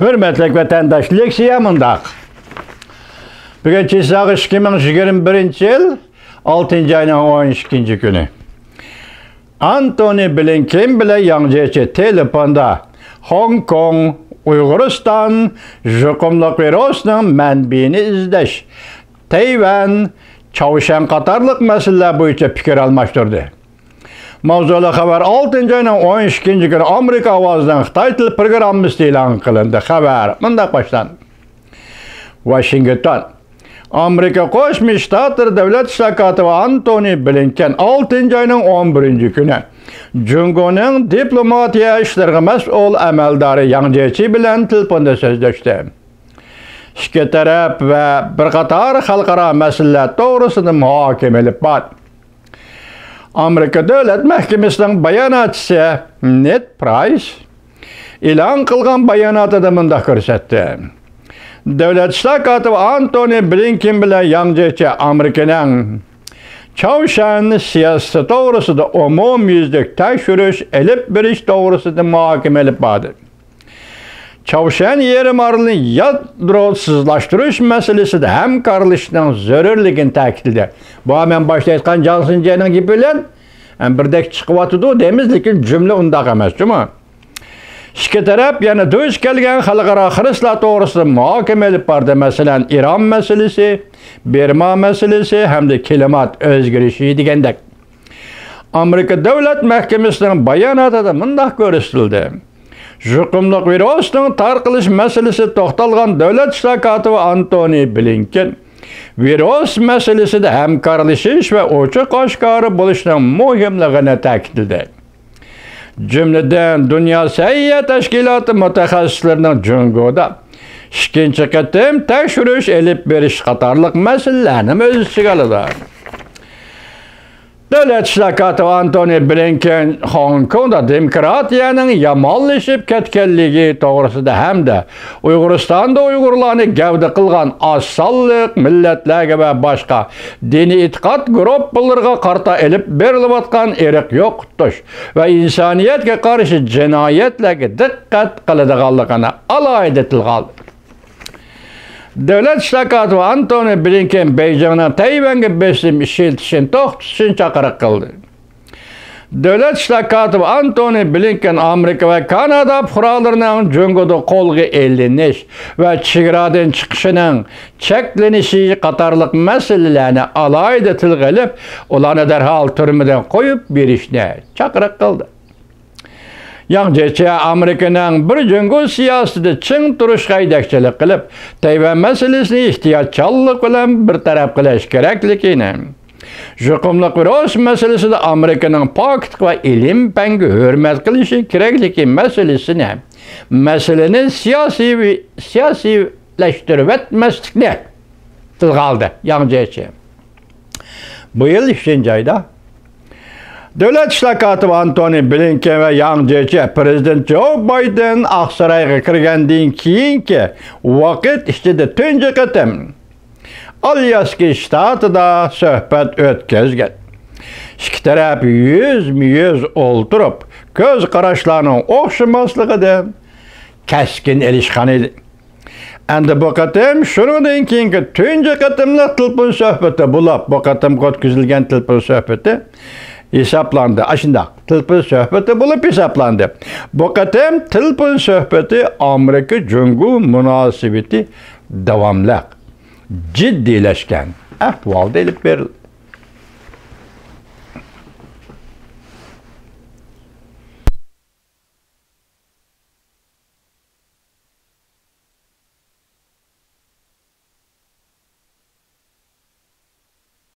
Hürmetlik vatandaşlık siyamındaq. Bugün çisağı 2021 yıl 6. ayının 12. günü. Antony Blinken bile yanıcı telefonda Hong Kong, Uyguristan, Jukumluk virusının mənbiyini izleş. Tayvan, Çavuşan qatarlıq məsələlər boyunca fikir almışdırdı. Mavzulu xəbər 6. ayının 12. günü Amerika avazından Xitay til proqramımız elan qılındı. Xəbər mündəq başlandı. Washington. Amerika Qoşmuş Ştatları Devlet Şirkatı Antony Blinken 6. ayının 11. günü Cungo'nun diplomatiya işlerine məsul əməldarı Yang Jiechi bilen telefonda sözleşti. İki taraf ve bir qatar xalqara məsələlər doğrusunu mühakimə edib var. Amerika Devlet Məhkəməsinin bayanatçısı Ned Price elan qılğan bayanatı da mündəq göstərdi. Devlet Şirkatı Antony Blinken bilen Yang Jiechi Amerika'nın Çavuşan siyaseti doğrusunda umumyüzlük tekşürüş elip biriş doğrusunda muhakeme edip vardı. Çavuşan yerim aralığını yadrosuzlaştırış meselesi de hem karılışının zörürlüğün takdirde. Bu hemen başlayışkan Johnson C'nin gibilen birdek çıkıp atıdı demizlikin cümle undaq emas, değil mi? İki taraf yani duş gelgen halkara Hristiyan doğrusunda muhakeme edip vardı. Mesela İran meselesi, Birma meselesi hem de kelimat özgürlüğü degендek. Amerika Devlet Məhkəməsinin bayanatı da mündəq görüşdürüldü. Jukumluk virusunun tarqılış meselesi toxtalğan Devlet Şirkatı Antony Blinken virus meselesi de hemkarlaşış ve oçuq-aşkarı buluşunun mühimliğini təkidlədi. Cümleden Dünya Səhiyyə Təşkilatı mütəxəssislərinin Cungo'da ikinci qıtım təkşürüş elib veriş qatarlıq məsələlərini öz içine alır. Devlet Şirkatı Antony Blinken Hong Kong'da demokratiyanın yamallaşıp ketkenliği doğrusunda hem de Uyguristan'da Uygurlarını gavda kılgan asallıq, milletlerge ve başka dini itiqat gruplarına karta elip berilip atkan erik yoktuş ve insaniyetke karşı cinayetlerge dikkat kılıdığallıqına alay etilgaldı. Devlet Şirkatı Antony Blinken Beijing'den Tayvan'a besim işiltişin toxtuşun çaqırıq qıldı. Devlet Şirkatı Antony Blinken Amerika ve Kanada fuqaralarının Cungo'da qolğu eliniş ve çigradan çıkışının çeklenişi qatarlıq meselelerini alayda tilgilip, olanı derhal türmeden koyup bir işine çaqırıq qıldı. Yang Jiechi Amerika'nın bir Cungo siyaseti çın duruş qaydakçılık qılıp, Tayvan meselesini ihtiyatçallık bilen bir taraf qilish kerakligini, Jukumluk virus meselesi de Amerika'nın pakit ve ilim penge hürmet qilishi kerakligi meselesini, meselenin siyasileştirip etmeslikni tilga aldı Yang Jiechi. Bu yıl 2. ayda Devlet Şirkatı Antony Blinken ve Yang Jiechi Prezident Joe Biden Aksaray'a kirgenden keyinki vakit işte tünce qıtım Alyaska ştatıda söhbet ötkezgen. İki taraf yüz oldurup göz qaraşlarının oxşamaslığı keskin ilişkan idi. Endi bu qıtım şunundan keyinki tünce qıtımla telefon söhbeti bulap bu qıtım ötküzülgen telefon söhbeti hesaplandı. Aşında telefon söhbeti bulup hesaplandı. Bu qıtım telefon söhbeti Amerika Cungo münasebeti devamlı ciddileşken ahvalda elip verildi.